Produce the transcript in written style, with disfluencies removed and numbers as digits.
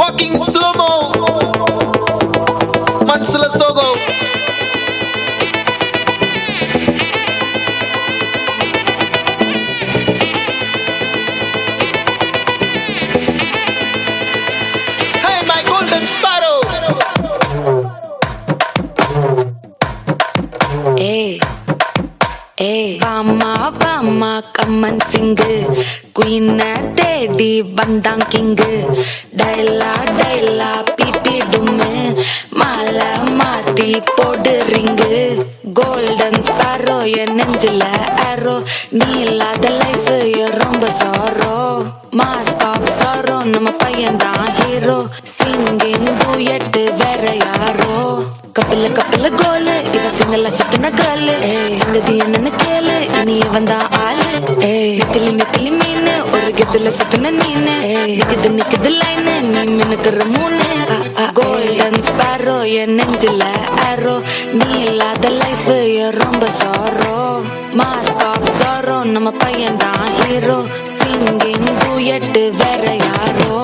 fucking slow-mo. Mansala Sogo. Hey, my golden sparrow. Hey. வாமா வாமா கம்மன் சிங்கு குயின தேடி வந்தான் கிங்கு டைலா டைலா பிபி டும்மு மாலை மாத்தி போடு ரிங்கு கோல்டன் ஸ்பாரோ என் நெஞ்சில ஆரோ நீ இல்லாத லைஃப் ரொம்ப சாரோ மாஸ்க் ஆஃப் சாரோ நம்ம பையன் தான் ஹீரோ சிங்கிங் டூயட் வேற யாரோ கப்பல கப்பல கோலு இவ சிங்கல சுத்தின கேளு சங்கதி என்னன்னு கேளு இனி வந்தா ஆளு நெத்திலி நெத்திலி மீனு ஒரு கெத்துல சுத்தின நீனு நிக்குது நிக்குது லைனு நீ மினுக்குற மூணு கோல்டன் ஸ்பாரோ என் நெஞ்சில ஆரோ நீ இல்லாத லைஃப் ரொம்ப சாரோ மாஸ்க் ஆஃப் சாரோ நம்ம பையன் தான் ஹீரோ சிங்கிங் டூயட் வேற யாரோ